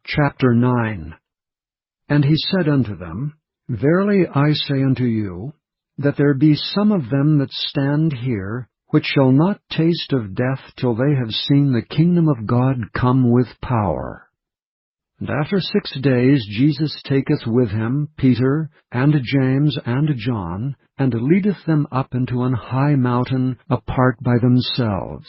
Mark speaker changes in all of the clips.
Speaker 1: Chapter 9. And he said unto them, Verily I say unto you, that there be some of them that stand here, which shall not taste of death till they have seen the kingdom of God come with power. And after 6 days Jesus taketh with him Peter, and James, and John, and leadeth them up into an high mountain apart by themselves.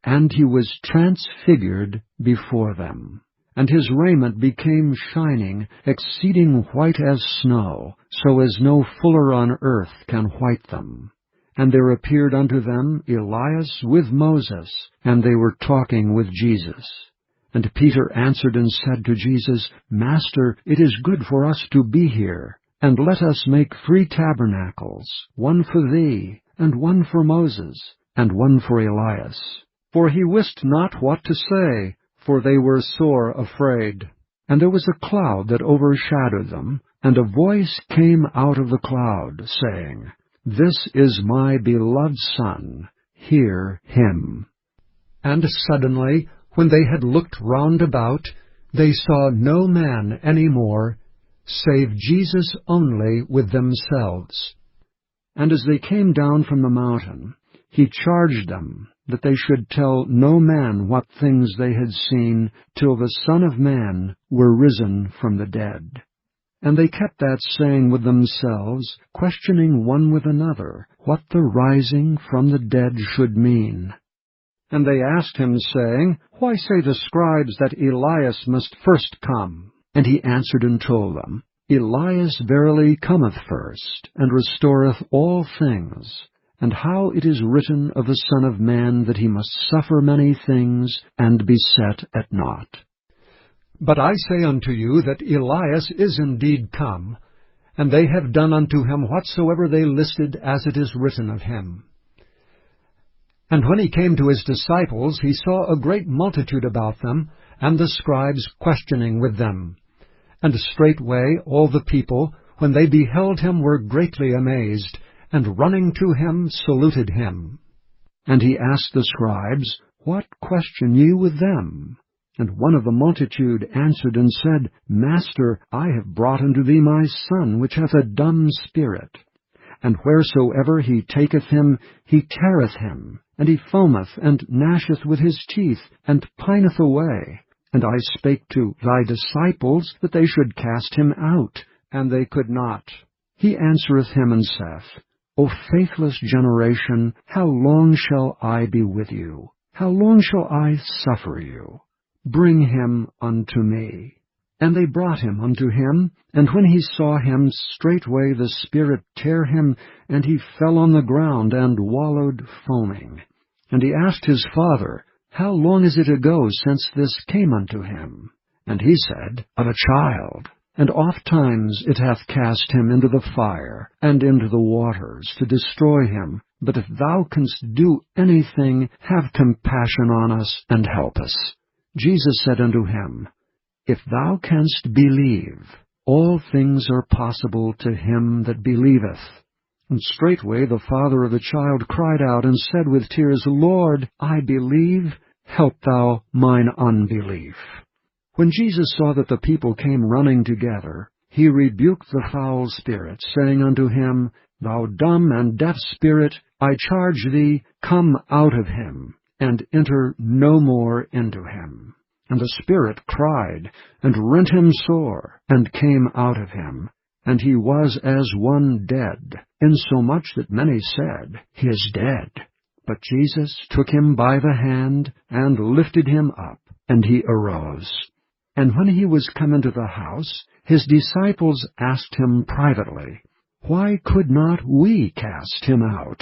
Speaker 1: And he was transfigured before them. And his raiment became shining, exceeding white as snow, so as no fuller on earth can white them. And there appeared unto them Elias with Moses, and they were talking with Jesus. And Peter answered and said to Jesus, Master, it is good for us to be here, and let us make 3 tabernacles, one for thee, and one for Moses, and one for Elias. For he wist not what to say, for they were sore afraid. And there was a cloud that overshadowed them, and a voice came out of the cloud, saying, This is my beloved Son, hear him. And suddenly, when they had looked round about, they saw no man any more, save Jesus only with themselves. And as they came down from the mountain, he charged them that they should tell no man what things they had seen, till the Son of Man were risen from the dead. And they kept that saying with themselves, questioning one with another, what the rising from the dead should mean. And they asked him, saying, Why say the scribes that Elias must first come? And he answered and told them, Elias verily cometh first, and restoreth all things. And how it is written of the Son of Man that he must suffer many things, and be set at naught. But I say unto you that Elias is indeed come, and they have done unto him whatsoever they listed as it is written of him. And when he came to his disciples, he saw a great multitude about them, and the scribes questioning with them. And straightway all the people, when they beheld him, were greatly amazed, and running to him saluted him. And he asked the scribes, What question ye with them? And one of the multitude answered and said, Master, I have brought unto thee my son, which hath a dumb spirit. And wheresoever he taketh him, he teareth him, and he foameth, and gnasheth with his teeth, and pineth away. And I spake to thy disciples that they should cast him out, and they could not. He answereth him and saith, O faithless generation, how long shall I be with you? How long shall I suffer you? Bring him unto me. And they brought him unto him, and when he saw him, straightway the spirit tare him, and he fell on the ground, and wallowed foaming. And he asked his father, How long is it ago since this came unto him? And he said, Of a child. And ofttimes it hath cast him into the fire, and into the waters, to destroy him. But if thou canst do anything, have compassion on us, and help us. Jesus said unto him, If thou canst believe, all things are possible to him that believeth. And straightway the father of the child cried out, and said with tears, Lord, I believe, help thou mine unbelief. When Jesus saw that the people came running together, he rebuked the foul spirit, saying unto him, Thou dumb and deaf spirit, I charge thee, come out of him, and enter no more into him. And the spirit cried, and rent him sore, and came out of him. And he was as one dead, insomuch that many said, He is dead. But Jesus took him by the hand, and lifted him up, and he arose. And when he was come into the house, his disciples asked him privately, Why could not we cast him out?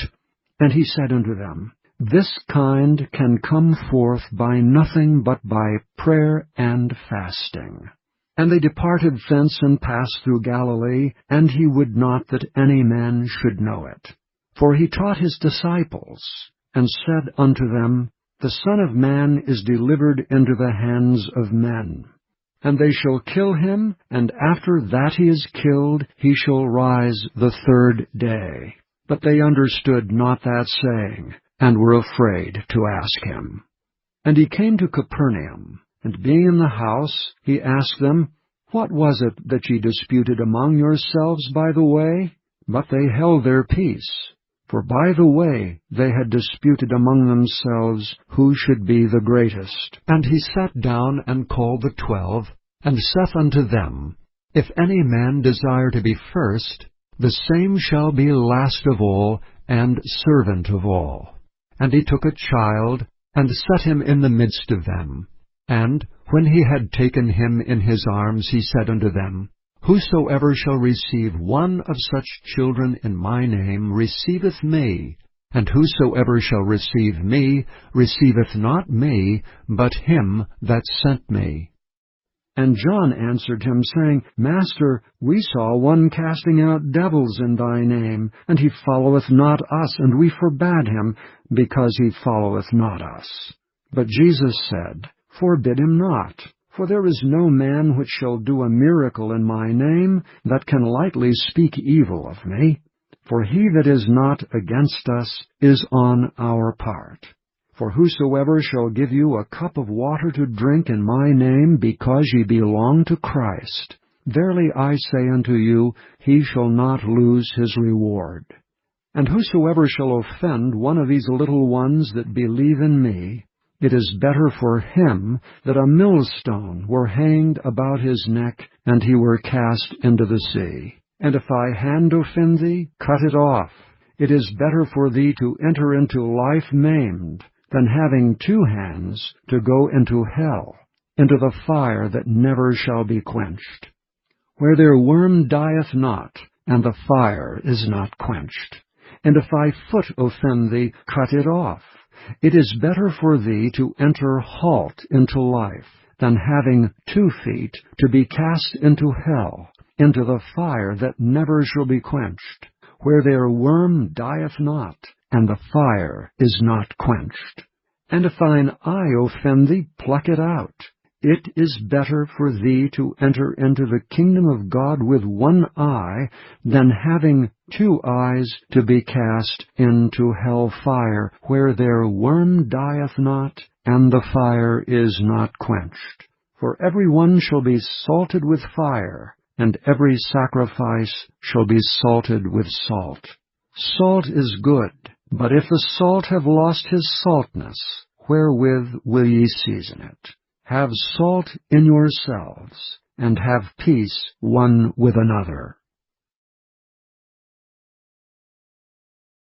Speaker 1: And he said unto them, This kind can come forth by nothing but by prayer and fasting. And they departed thence and passed through Galilee, and he would not that any man should know it. For he taught his disciples, and said unto them, The Son of Man is delivered into the hands of men. And they shall kill him, and after that he is killed, he shall rise the 3rd day. But they understood not that saying, and were afraid to ask him. And he came to Capernaum, And being in the house, he asked them, What was it that ye disputed among yourselves by the way? But they held their peace. For by the way they had disputed among themselves who should be the greatest. And he sat down and called the 12, and saith unto them, If any man desire to be first, the same shall be last of all, and servant of all. And he took a child, and set him in the midst of them. And when he had taken him in his arms, he said unto them, Whosoever shall receive one of such children in my name receiveth me, and whosoever shall receive me receiveth not me, but him that sent me. And John answered him, saying, Master, we saw one casting out devils in thy name, and he followeth not us, and we forbade him, because he followeth not us. But Jesus said, Forbid him not. For there is no man which shall do a miracle in my name that can lightly speak evil of me. For he that is not against us is on our part. For whosoever shall give you a cup of water to drink in my name, because ye belong to Christ, verily I say unto you, he shall not lose his reward. And whosoever shall offend one of these little ones that believe in me, it is better for him that a millstone were hanged about his neck, and he were cast into the sea. And if thy hand offend thee, cut it off. It is better for thee to enter into life maimed, than having 2 hands to go into hell, into the fire that never shall be quenched, where their worm dieth not, and the fire is not quenched. And if thy foot offend thee, cut it off. It is better for thee to enter halt into life, than having 2 feet to be cast into hell, into the fire that never shall be quenched, where their worm dieth not, and the fire is not quenched. And if thine eye offend thee, pluck it out. It is better for thee to enter into the kingdom of God with 1 eye, than having 2 eyes to be cast into hell fire, where their worm dieth not, and the fire is not quenched. For every one shall be salted with fire, and every sacrifice shall be salted with salt. Salt is good, but if the salt have lost his saltness, wherewith will ye season it? Have salt in yourselves, and have peace one with another.